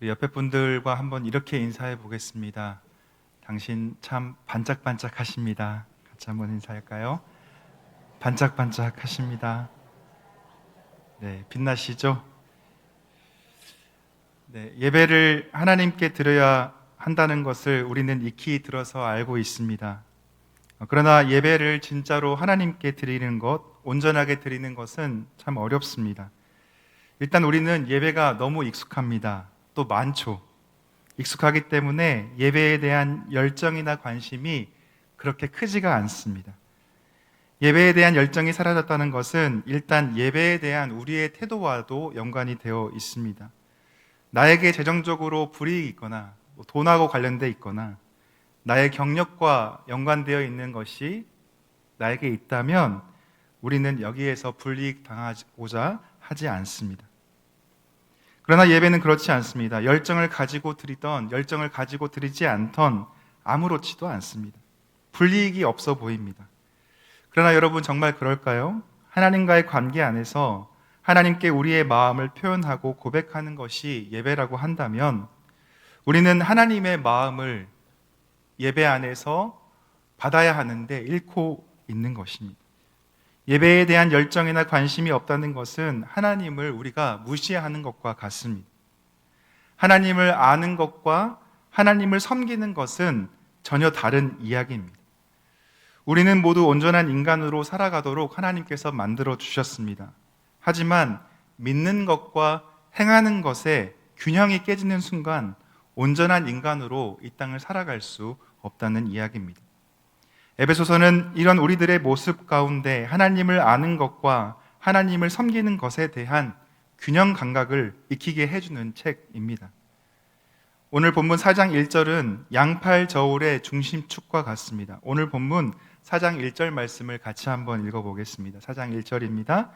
우리 옆에 분들과 한번 이렇게 인사해 보겠습니다. 당신 참 반짝반짝하십니다. 같이 한번 인사할까요? 반짝반짝하십니다. 네, 빛나시죠? 네, 예배를 하나님께 드려야 한다는 것을 우리는 익히 들어서 알고 있습니다. 그러나 예배를 진짜로 하나님께 드리는 것, 온전하게 드리는 것은 참 어렵습니다. 일단 우리는 예배가 너무 익숙합니다. 또 많죠. 익숙하기 때문에 예배에 대한 열정이나 관심이 그렇게 크지가 않습니다. 예배에 대한 열정이 사라졌다는 것은 일단 예배에 대한 우리의 태도와도 연관이 되어 있습니다. 나에게 재정적으로 불이익이 있거나 돈하고 관련되어 있거나 나의 경력과 연관되어 있는 것이 나에게 있다면 우리는 여기에서 불이익 당하고자 하지 않습니다. 그러나 예배는 그렇지 않습니다. 열정을 가지고 드리던 열정을 가지고 드리지 않던 아무렇지도 않습니다. 불이익이 없어 보입니다. 그러나 여러분 정말 그럴까요? 하나님과의 관계 안에서 하나님께 우리의 마음을 표현하고 고백하는 것이 예배라고 한다면 우리는 하나님의 마음을 예배 안에서 받아야 하는데 잃고 있는 것입니다. 예배에 대한 열정이나 관심이 없다는 것은 하나님을 우리가 무시하는 것과 같습니다. 하나님을 아는 것과 하나님을 섬기는 것은 전혀 다른 이야기입니다. 우리는 모두 온전한 인간으로 살아가도록 하나님께서 만들어 주셨습니다. 하지만 믿는 것과 행하는 것의 균형이 깨지는 순간 온전한 인간으로 이 땅을 살아갈 수 없다는 이야기입니다. 에베소서는 이런 우리들의 모습 가운데 하나님을 아는 것과 하나님을 섬기는 것에 대한 균형 감각을 익히게 해주는 책입니다. 오늘 본문 4장 1절은 양팔 저울의 중심축과 같습니다. 오늘 본문 4장 1절 말씀을 같이 한번 읽어보겠습니다. 4장 1절입니다.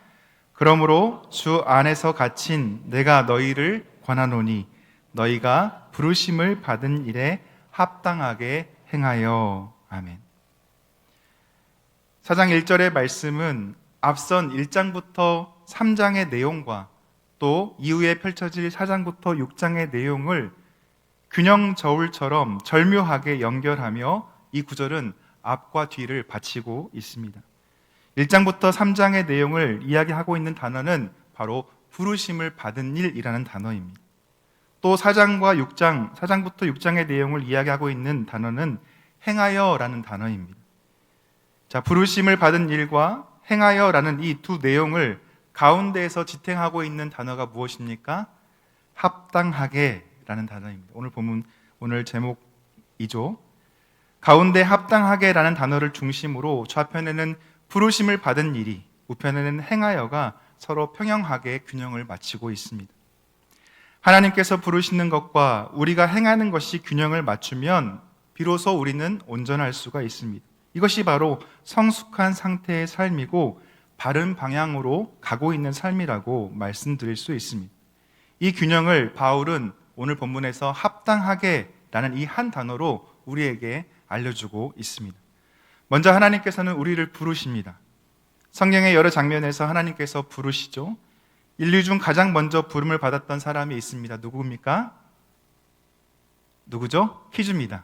그러므로 주 안에서 갇힌 내가 너희를 권하노니 너희가 부르심을 받은 일에 합당하게 행하여. 아멘. 4장 1절의 말씀은 앞선 1장부터 3장의 내용과 또 이후에 펼쳐질 4장부터 6장의 내용을 균형 저울처럼 절묘하게 연결하며 이 구절은 앞과 뒤를 받치고 있습니다. 1장부터 3장의 내용을 이야기하고 있는 단어는 바로 부르심을 받은 일이라는 단어입니다. 또 4장과 6장, 4장부터 6장의 내용을 이야기하고 있는 단어는 행하여라는 단어입니다. 자, 부르심을 받은 일과 행하여라는 이 두 내용을 가운데에서 지탱하고 있는 단어가 무엇입니까? 합당하게라는 단어입니다. 오늘 본문, 오늘 제목이죠. 가운데 합당하게라는 단어를 중심으로 좌편에는 부르심을 받은 일이, 우편에는 행하여가 서로 평행하게 균형을 맞추고 있습니다. 하나님께서 부르시는 것과 우리가 행하는 것이 균형을 맞추면 비로소 우리는 온전할 수가 있습니다. 이것이 바로 성숙한 상태의 삶이고 바른 방향으로 가고 있는 삶이라고 말씀드릴 수 있습니다. 이 균형을 바울은 오늘 본문에서 합당하게라는 이 한 단어로 우리에게 알려주고 있습니다. 먼저 하나님께서는 우리를 부르십니다. 성경의 여러 장면에서 하나님께서 부르시죠. 인류 중 가장 먼저 부름을 받았던 사람이 있습니다. 누구입니까? 누구죠? 퀴즈입니다.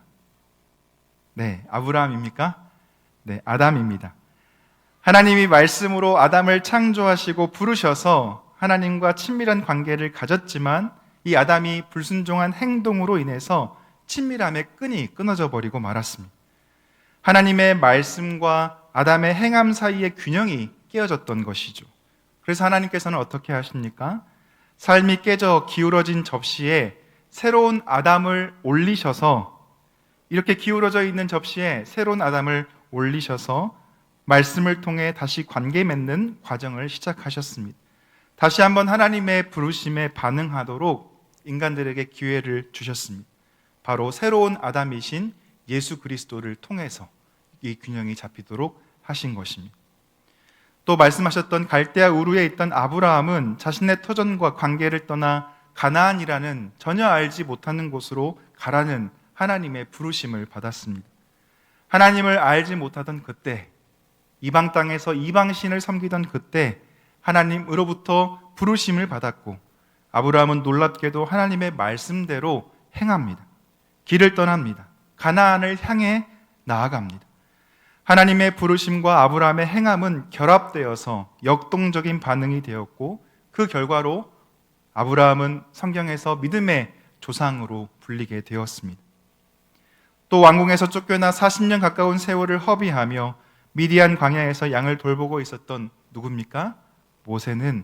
네, 아브라함입니까? 네, 아담입니다. 하나님이 말씀으로 아담을 창조하시고 부르셔서 하나님과 친밀한 관계를 가졌지만 이 아담이 불순종한 행동으로 인해서 친밀함의 끈이 끊어져 버리고 말았습니다. 하나님의 말씀과 아담의 행함 사이의 균형이 깨어졌던 것이죠. 그래서 하나님께서는 어떻게 하십니까? 삶이 깨져 기울어진 접시에 새로운 아담을 올리셔서, 이렇게 기울어져 있는 접시에 새로운 아담을 올리셔서 말씀을 통해 다시 관계 맺는 과정을 시작하셨습니다. 다시 한번 하나님의 부르심에 반응하도록 인간들에게 기회를 주셨습니다. 바로 새로운 아담이신 예수 그리스도를 통해서 이 균형이 잡히도록 하신 것입니다. 또 말씀하셨던 갈대아 우르에 있던 아브라함은 자신의 터전과 관계를 떠나 가나안이라는 전혀 알지 못하는 곳으로 가라는 하나님의 부르심을 받았습니다. 하나님을 알지 못하던 그때, 이방 땅에서 이방신을 섬기던 그때 하나님으로부터 부르심을 받았고 아브라함은 놀랍게도 하나님의 말씀대로 행합니다. 길을 떠납니다. 가나안을 향해 나아갑니다. 하나님의 부르심과 아브라함의 행함은 결합되어서 역동적인 반응이 되었고 그 결과로 아브라함은 성경에서 믿음의 조상으로 불리게 되었습니다. 또 왕궁에서 쫓겨나 40년 가까운 세월을 허비하며 미디안 광야에서 양을 돌보고 있었던 누굽니까? 모세는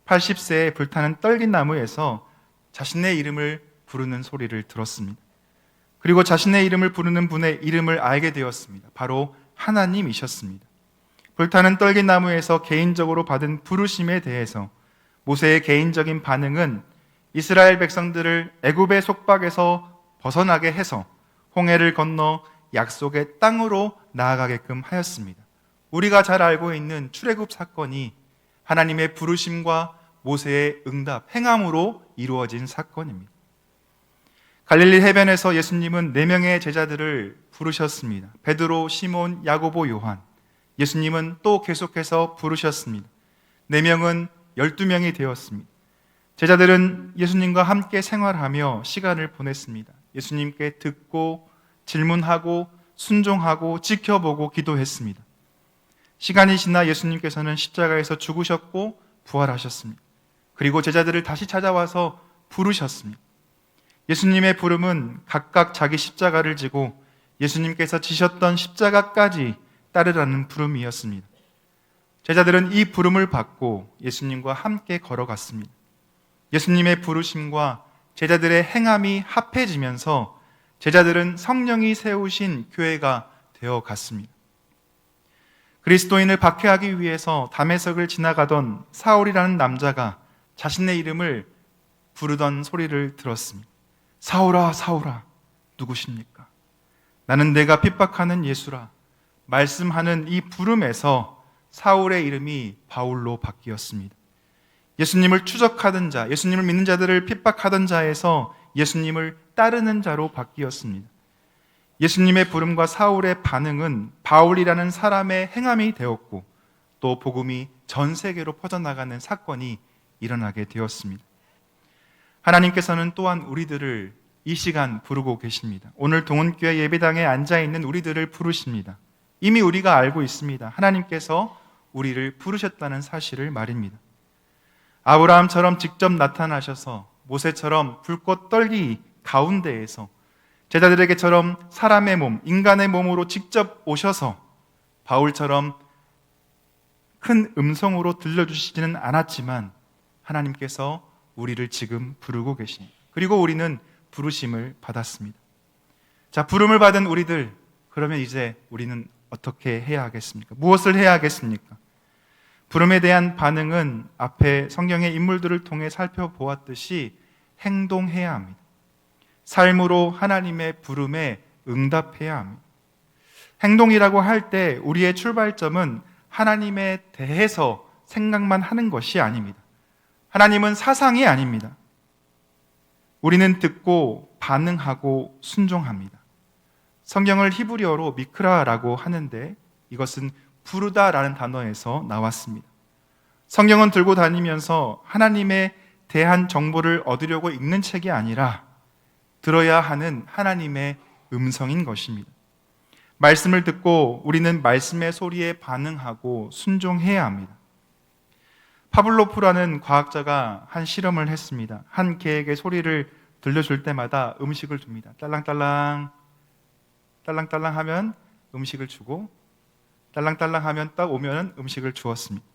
80세에 불타는 떨긴 나무에서 자신의 이름을 부르는 소리를 들었습니다. 그리고 자신의 이름을 부르는 분의 이름을 알게 되었습니다. 바로 하나님이셨습니다. 불타는 떨긴 나무에서 개인적으로 받은 부르심에 대해서 모세의 개인적인 반응은 이스라엘 백성들을 애굽의 속박에서 벗어나게 해서 홍해를 건너 약속의 땅으로 나아가게끔 하였습니다. 우리가 잘 알고 있는 출애굽 사건이 하나님의 부르심과 모세의 응답, 행함으로 이루어진 사건입니다. 갈릴리 해변에서 예수님은 4명의 제자들을 부르셨습니다. 베드로, 시몬, 야고보, 요한. 예수님은 또 계속해서 부르셨습니다. 4명은 12명이 되었습니다. 제자들은 예수님과 함께 생활하며 시간을 보냈습니다. 예수님께 듣고 질문하고 순종하고 지켜보고 기도했습니다. 시간이 지나 예수님께서는 십자가에서 죽으셨고 부활하셨습니다. 그리고 제자들을 다시 찾아와서 부르셨습니다. 예수님의 부름은 각각 자기 십자가를 지고 예수님께서 지셨던 십자가까지 따르라는 부름이었습니다. 제자들은 이 부름을 받고 예수님과 함께 걸어갔습니다. 예수님의 부르심과 제자들의 행함이 합해지면서 제자들은 성령이 세우신 교회가 되어갔습니다. 그리스도인을 박해하기 위해서 다메섹을 지나가던 사울이라는 남자가 자신의 이름을 부르던 소리를 들었습니다. 사울아, 사울아, 누구십니까? 나는 내가 핍박하는 예수라. 말씀하는 이 부름에서 사울의 이름이 바울로 바뀌었습니다. 예수님을 추적하던 자, 예수님을 믿는 자들을 핍박하던 자에서 예수님을 따르는 자로 바뀌었습니다. 예수님의 부름과 사울의 반응은 바울이라는 사람의 행함이 되었고 또 복음이 전 세계로 퍼져나가는 사건이 일어나게 되었습니다. 하나님께서는 또한 우리들을 이 시간 부르고 계십니다. 오늘 동은교회 예배당에 앉아있는 우리들을 부르십니다. 이미 우리가 알고 있습니다. 하나님께서 우리를 부르셨다는 사실을 말입니다. 아브라함처럼 직접 나타나셔서 모세처럼 불꽃 떨기 가운데에서 제자들에게처럼 사람의 몸, 인간의 몸으로 직접 오셔서 바울처럼 큰 음성으로 들려주시지는 않았지만 하나님께서 우리를 지금 부르고 계십니다. 그리고 우리는 부르심을 받았습니다. 자, 부름을 받은 우리들, 그러면 이제 우리는 어떻게 해야 하겠습니까? 무엇을 해야 하겠습니까? 부름에 대한 반응은 앞에 성경의 인물들을 통해 살펴보았듯이 행동해야 합니다. 삶으로 하나님의 부름에 응답해야 합니다. 행동이라고 할 때 우리의 출발점은 하나님에 대해서 생각만 하는 것이 아닙니다. 하나님은 사상이 아닙니다. 우리는 듣고 반응하고 순종합니다. 성경을 히브리어로 미크라라고 하는데 이것은 부르다라는 단어에서 나왔습니다. 성경은 들고 다니면서 하나님에 대한 정보를 얻으려고 읽는 책이 아니라 들어야 하는 하나님의 음성인 것입니다. 말씀을 듣고 우리는 말씀의 소리에 반응하고 순종해야 합니다. 파블로프라는 과학자가 한 실험을 했습니다. 한 개에게 소리를 들려줄 때마다 음식을 줍니다. 딸랑딸랑, 딸랑딸랑 하면 음식을 주고 딸랑딸랑 하면 딱 오면 음식을 주었습니다.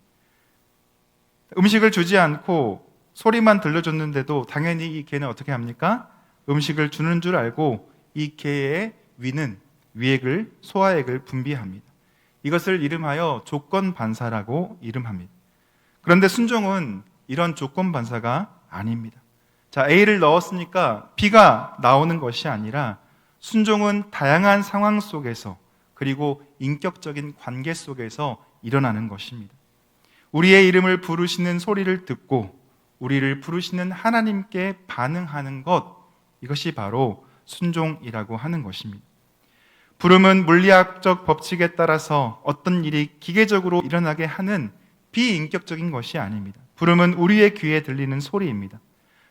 음식을 주지 않고 소리만 들려줬는데도 당연히 이 개는 어떻게 합니까? 음식을 주는 줄 알고 이 개의 위는 위액을, 소화액을 분비합니다. 이것을 이름하여 조건 반사라고 이름합니다. 그런데 순종은 이런 조건 반사가 아닙니다. 자, A를 넣었으니까 B가 나오는 것이 아니라 순종은 다양한 상황 속에서 그리고 인격적인 관계 속에서 일어나는 것입니다. 우리의 이름을 부르시는 소리를 듣고 우리를 부르시는 하나님께 반응하는 것, 이것이 바로 순종이라고 하는 것입니다. 부름은 물리학적 법칙에 따라서 어떤 일이 기계적으로 일어나게 하는 비인격적인 것이 아닙니다. 부름은 우리의 귀에 들리는 소리입니다.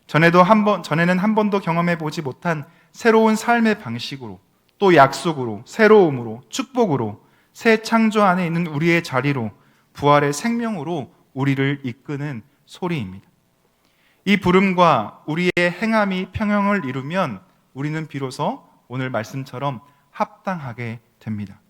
전에는 한 번도 경험해 보지 못한 새로운 삶의 방식으로, 또 약속으로, 새로움으로, 축복으로, 새 창조 안에 있는 우리의 자리로, 부활의 생명으로 우리를 이끄는 소리입니다. 이 부름과 우리의 행함이 평형을 이루면 우리는 비로소 오늘 말씀처럼 합당하게 됩니다.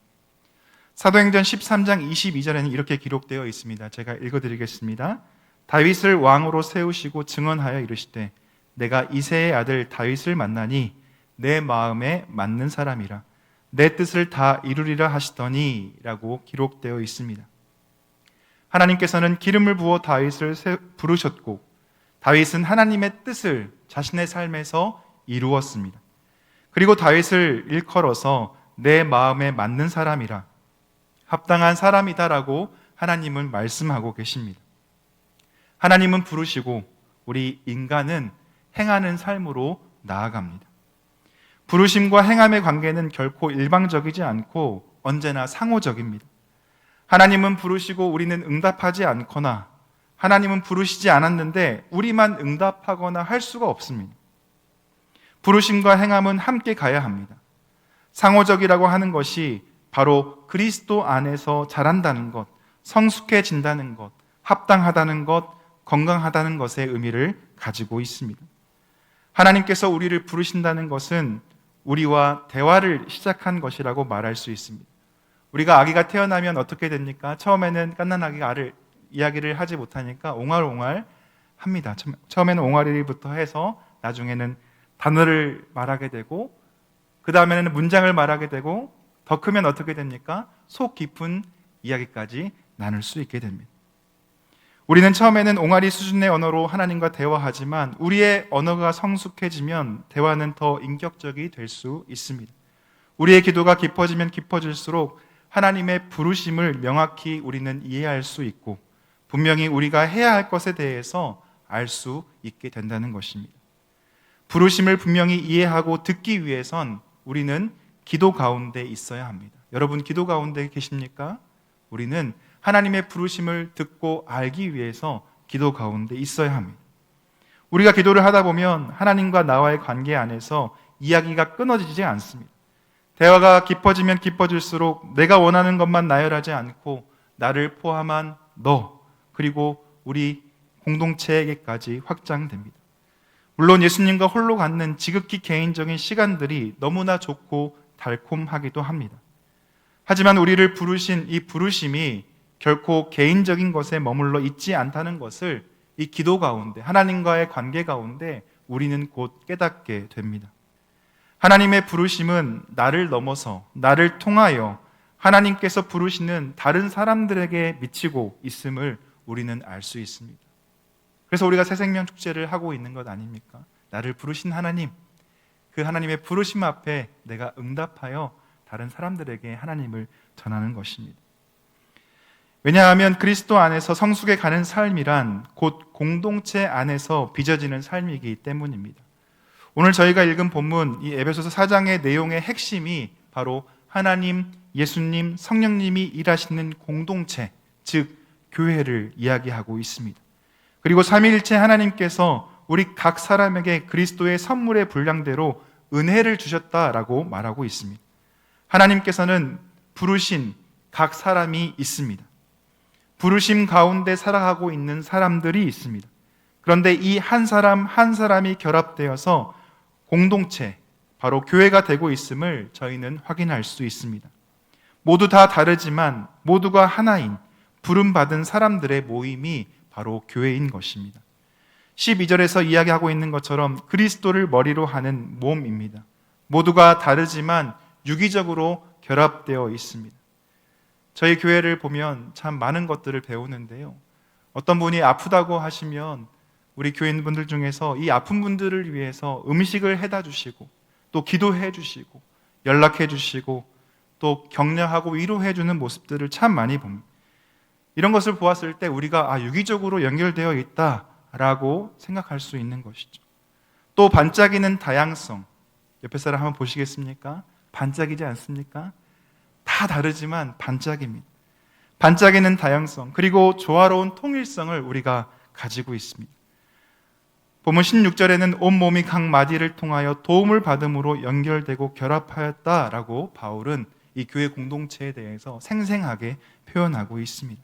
사도행전 13장 22절에는 이렇게 기록되어 있습니다. 제가 읽어드리겠습니다. 다윗을 왕으로 세우시고 증언하여 이르시되 내가 이새의 아들 다윗을 만나니 내 마음에 맞는 사람이라 내 뜻을 다 이루리라 하시더니 라고 기록되어 있습니다. 하나님께서는 기름을 부어 다윗을 부르셨고 다윗은 하나님의 뜻을 자신의 삶에서 이루었습니다. 그리고 다윗을 일컬어서 내 마음에 맞는 사람이라 합당한 사람이다라고 하나님은 말씀하고 계십니다. 하나님은 부르시고 우리 인간은 행하는 삶으로 나아갑니다. 부르심과 행함의 관계는 결코 일방적이지 않고 언제나 상호적입니다. 하나님은 부르시고 우리는 응답하지 않거나 하나님은 부르시지 않았는데 우리만 응답하거나 할 수가 없습니다. 부르심과 행함은 함께 가야 합니다. 상호적이라고 하는 것이 바로 그리스도 안에서 자란다는 것, 성숙해진다는 것, 합당하다는 것, 건강하다는 것의 의미를 가지고 있습니다. 하나님께서 우리를 부르신다는 것은 우리와 대화를 시작한 것이라고 말할 수 있습니다. 우리가 아기가 태어나면 어떻게 됩니까? 처음에는 갓난아기가 이야기를 하지 못하니까 옹알옹알 합니다. 처음에는 옹알이부터 해서 나중에는 단어를 말하게 되고 그 다음에는 문장을 말하게 되고 더 크면 어떻게 됩니까? 속 깊은 이야기까지 나눌 수 있게 됩니다. 우리는 처음에는 옹알이 수준의 언어로 하나님과 대화하지만 우리의 언어가 성숙해지면 대화는 더 인격적이 될 수 있습니다. 우리의 기도가 깊어지면 깊어질수록 하나님의 부르심을 명확히 우리는 이해할 수 있고 분명히 우리가 해야 할 것에 대해서 알 수 있게 된다는 것입니다. 부르심을 분명히 이해하고 듣기 위해선 우리는 기도 가운데 있어야 합니다. 여러분 기도 가운데 계십니까? 우리는 하나님의 부르심을 듣고 알기 위해서 기도 가운데 있어야 합니다. 우리가 기도를 하다 보면 하나님과 나와의 관계 안에서 이야기가 끊어지지 않습니다. 대화가 깊어지면 깊어질수록 내가 원하는 것만 나열하지 않고 나를 포함한 너 그리고 우리 공동체에게까지 확장됩니다. 물론 예수님과 홀로 갖는 지극히 개인적인 시간들이 너무나 좋고 달콤하기도 합니다. 하지만 우리를 부르신 이 부르심이 결코 개인적인 것에 머물러 있지 않다는 것을 이 기도 가운데 하나님과의 관계 가운데 우리는 곧 깨닫게 됩니다. 하나님의 부르심은 나를 넘어서 나를 통하여 하나님께서 부르시는 다른 사람들에게 미치고 있음을 우리는 알 수 있습니다. 그래서 우리가 새생명 축제를 하고 있는 것 아닙니까? 나를 부르신 하나님, 그 하나님의 부르심 앞에 내가 응답하여 다른 사람들에게 하나님을 전하는 것입니다. 왜냐하면 그리스도 안에서 성숙해 가는 삶이란 곧 공동체 안에서 빚어지는 삶이기 때문입니다. 오늘 저희가 읽은 본문 이 에베소서 4장의 내용의 핵심이 바로 하나님, 예수님, 성령님이 일하시는 공동체, 즉 교회를 이야기하고 있습니다. 그리고 삼위일체 하나님께서 우리 각 사람에게 그리스도의 선물의 분량대로 은혜를 주셨다라고 말하고 있습니다. 하나님께서는 부르신 각 사람이 있습니다. 부르심 가운데 살아가고 있는 사람들이 있습니다. 그런데 이 한 사람 한 사람이 결합되어서 공동체, 바로 교회가 되고 있음을 저희는 확인할 수 있습니다. 모두 다 다르지만 모두가 하나인 부름받은 사람들의 모임이 바로 교회인 것입니다. 12절에서 이야기하고 있는 것처럼 그리스도를 머리로 하는 몸입니다. 모두가 다르지만 유기적으로 결합되어 있습니다. 저희 교회를 보면 참 많은 것들을 배우는데요. 어떤 분이 아프다고 하시면 우리 교인분들 중에서 이 아픈 분들을 위해서 음식을 해다 주시고 또 기도해 주시고 연락해 주시고 또 격려하고 위로해 주는 모습들을 참 많이 봅니다. 이런 것을 보았을 때 우리가 유기적으로 연결되어 있다라고 생각할 수 있는 것이죠. 또 반짝이는 다양성, 옆에 사람 한번 보시겠습니까? 반짝이지 않습니까? 다 다르지만 반짝입니다. 반짝이는 다양성 그리고 조화로운 통일성을 우리가 가지고 있습니다. 본문 16절에는 온몸이 각 마디를 통하여 도움을 받음으로 연결되고 결합하였다라고 바울은 이 교회 공동체에 대해서 생생하게 표현하고 있습니다.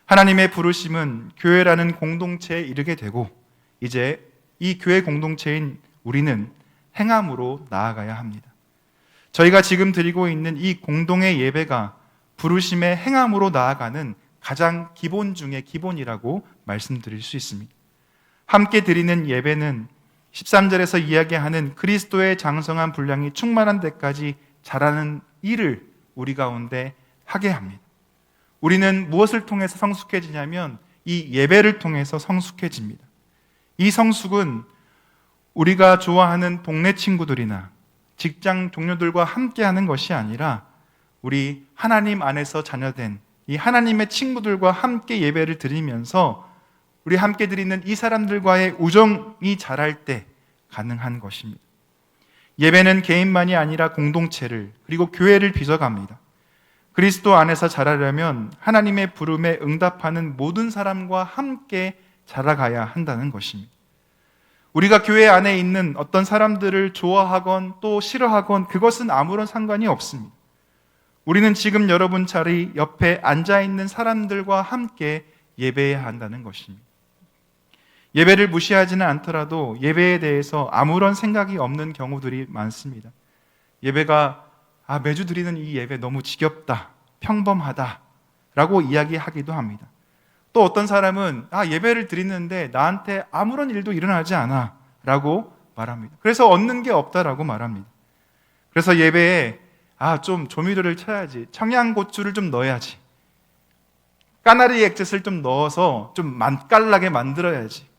하나님의 부르심은 교회라는 공동체에 이르게 되고 이제 이 교회 공동체인 우리는 행함으로 나아가야 합니다. 저희가 지금 드리고 있는 이 공동의 예배가 부르심의 행함으로 나아가는 가장 기본 중의 기본이라고 말씀드릴 수 있습니다. 함께 드리는 예배는 13절에서 이야기하는 그리스도의 장성한 분량이 충만한 데까지 자라는 일을 우리 가운데 하게 합니다. 우리는 무엇을 통해서 성숙해지냐면 이 예배를 통해서 성숙해집니다. 이 성숙은 우리가 좋아하는 동네 친구들이나 직장 동료들과 함께 하는 것이 아니라 우리 하나님 안에서 자녀된 이 하나님의 친구들과 함께 예배를 드리면서 우리 함께 드리는 이 사람들과의 우정이 자랄 때 가능한 것입니다. 예배는 개인만이 아니라 공동체를 그리고 교회를 빚어갑니다. 그리스도 안에서 자라려면 하나님의 부름에 응답하는 모든 사람과 함께 자라가야 한다는 것입니다. 우리가 교회 안에 있는 어떤 사람들을 좋아하건 또 싫어하건 그것은 아무런 상관이 없습니다. 우리는 지금 여러분 자리 옆에 앉아있는 사람들과 함께 예배해야 한다는 것입니다. 예배를 무시하지는 않더라도 예배에 대해서 아무런 생각이 없는 경우들이 많습니다. 예배가 매주 드리는 이 예배 너무 지겹다, 평범하다 라고 이야기하기도 합니다. 또 어떤 사람은 예배를 드리는데 나한테 아무런 일도 일어나지 않아 라고 말합니다. 그래서 얻는 게 없다라고 말합니다. 그래서 예배에 좀 조미료를 쳐야지, 청양고추를 좀 넣어야지, 까나리 액젓을 좀 넣어서 좀 맛깔나게 만들어야지,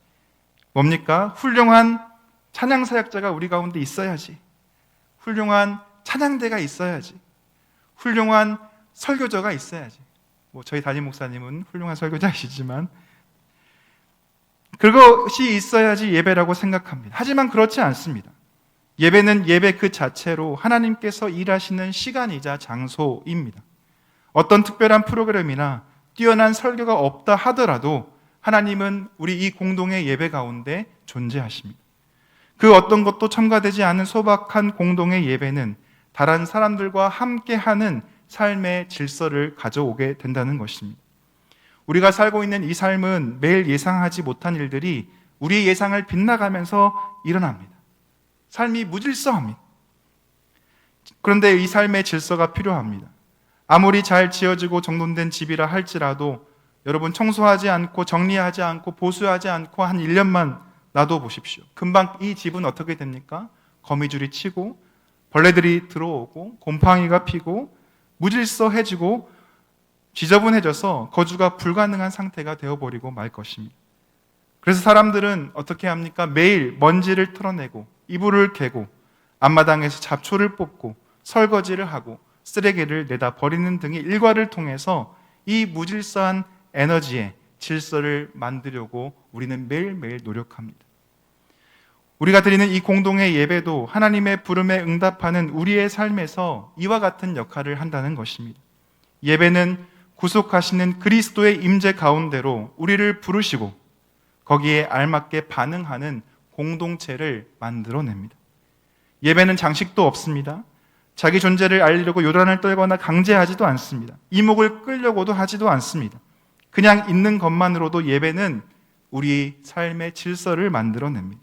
뭡니까? 훌륭한 찬양 사역자가 우리 가운데 있어야지, 훌륭한 찬양대가 있어야지, 훌륭한 설교자가 있어야지. 저희 담임 목사님은 훌륭한 설교자이시지만 그것이 있어야지 예배라고 생각합니다. 하지만 그렇지 않습니다. 예배는 예배 그 자체로 하나님께서 일하시는 시간이자 장소입니다. 어떤 특별한 프로그램이나 뛰어난 설교가 없다 하더라도 하나님은 우리 이 공동의 예배 가운데 존재하십니다. 그 어떤 것도 첨가되지 않은 소박한 공동의 예배는 다른 사람들과 함께하는 삶의 질서를 가져오게 된다는 것입니다. 우리가 살고 있는 이 삶은 매일 예상하지 못한 일들이 우리의 예상을 빗나가면서 일어납니다. 삶이 무질서합니다. 그런데 이 삶의 질서가 필요합니다. 아무리 잘 지어지고 정돈된 집이라 할지라도 여러분 청소하지 않고 정리하지 않고 보수하지 않고 한 1년만 놔둬 보십시오. 금방 이 집은 어떻게 됩니까? 거미줄이 치고 벌레들이 들어오고 곰팡이가 피고 무질서해지고 지저분해져서 거주가 불가능한 상태가 되어버리고 말 것입니다. 그래서 사람들은 어떻게 합니까? 매일 먼지를 털어내고 이불을 개고 앞마당에서 잡초를 뽑고 설거지를 하고 쓰레기를 내다 버리는 등의 일과를 통해서 이 무질서한 에너지의 질서를 만들려고 우리는 매일매일 노력합니다. 우리가 드리는 이 공동의 예배도 하나님의 부름에 응답하는 우리의 삶에서 이와 같은 역할을 한다는 것입니다. 예배는 구속하시는 그리스도의 임재 가운데로 우리를 부르시고 거기에 알맞게 반응하는 공동체를 만들어냅니다. 예배는 장식도 없습니다. 자기 존재를 알리려고 요란을 떨거나 강제하지도 않습니다. 이목을 끌려고도 하지도 않습니다. 그냥 있는 것만으로도 예배는 우리 삶의 질서를 만들어냅니다.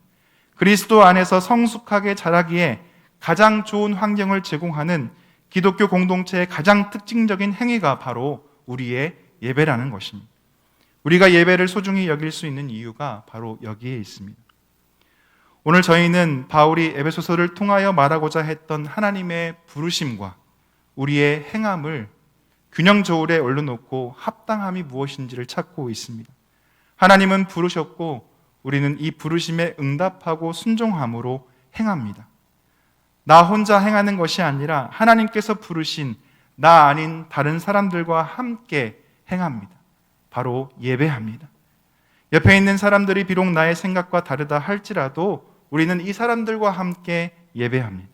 그리스도 안에서 성숙하게 자라기에 가장 좋은 환경을 제공하는 기독교 공동체의 가장 특징적인 행위가 바로 우리의 예배라는 것입니다. 우리가 예배를 소중히 여길 수 있는 이유가 바로 여기에 있습니다. 오늘 저희는 바울이 에베소서를 통하여 말하고자 했던 하나님의 부르심과 우리의 행함을 균형 저울에 올려놓고 합당함이 무엇인지를 찾고 있습니다. 하나님은 부르셨고 우리는 이 부르심에 응답하고 순종함으로 행합니다. 나 혼자 행하는 것이 아니라 하나님께서 부르신 나 아닌 다른 사람들과 함께 행합니다. 바로 예배합니다. 옆에 있는 사람들이 비록 나의 생각과 다르다 할지라도 우리는 이 사람들과 함께 예배합니다.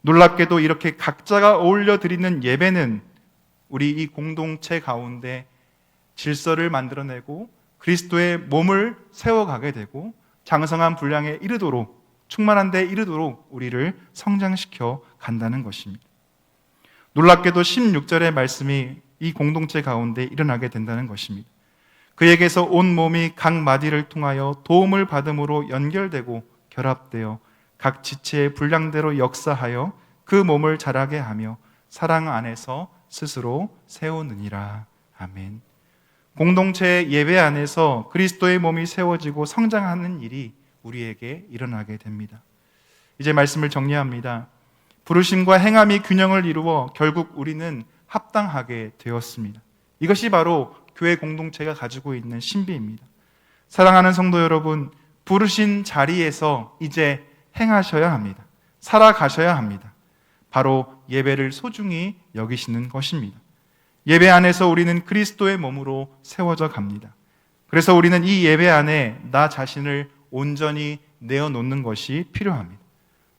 놀랍게도 이렇게 각자가 어울려 드리는 예배는 우리 이 공동체 가운데 질서를 만들어내고 그리스도의 몸을 세워가게 되고 장성한 분량에 이르도록, 충만한 데 이르도록 우리를 성장시켜 간다는 것입니다. 놀랍게도 16절의 말씀이 이 공동체 가운데 일어나게 된다는 것입니다. 그에게서 온 몸이 각 마디를 통하여 도움을 받음으로 연결되고 결합되어 각 지체의 분량대로 역사하여 그 몸을 자라게 하며 사랑 안에서 스스로 세우느니라. 아멘. 공동체의 예배 안에서 그리스도의 몸이 세워지고 성장하는 일이 우리에게 일어나게 됩니다. 이제 말씀을 정리합니다. 부르심과 행함이 균형을 이루어 결국 우리는 합당하게 되었습니다. 이것이 바로 교회 공동체가 가지고 있는 신비입니다. 사랑하는 성도 여러분, 부르신 자리에서 이제 행하셔야 합니다. 살아가셔야 합니다. 바로 예배를 소중히 여기시는 것입니다. 예배 안에서 우리는 그리스도의 몸으로 세워져 갑니다. 그래서 우리는 이 예배 안에 나 자신을 온전히 내어놓는 것이 필요합니다.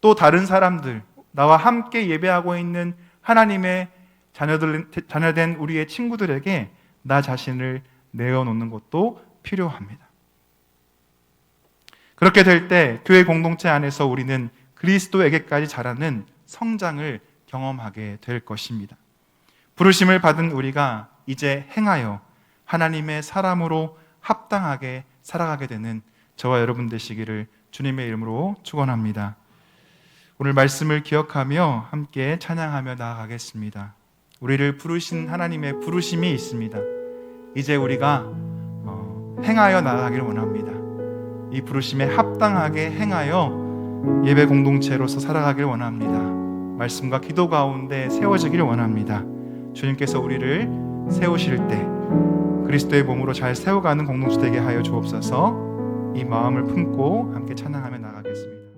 또 다른 사람들, 나와 함께 예배하고 있는 하나님의 자녀된 우리의 친구들에게 나 자신을 내어놓는 것도 필요합니다. 그렇게 될 때 교회 공동체 안에서 우리는 그리스도에게까지 자라는 성장을 경험하게 될 것입니다. 부르심을 받은 우리가 이제 행하여 하나님의 사람으로 합당하게 살아가게 되는 저와 여러분 되시기를 주님의 이름으로 축원합니다. 오늘 말씀을 기억하며 함께 찬양하며 나아가겠습니다. 우리를 부르신 하나님의 부르심이 있습니다. 이제 우리가 행하여 나아가기를 원합니다. 이 부르심에 합당하게 행하여 예배 공동체로서 살아가길 원합니다. 말씀과 기도 가운데 세워지기를 원합니다. 주님께서 우리를 세우실 때 그리스도의 몸으로 잘 세워가는 공동체 되게 하여 주옵소서. 이 마음을 품고 함께 찬양하며 나가겠습니다.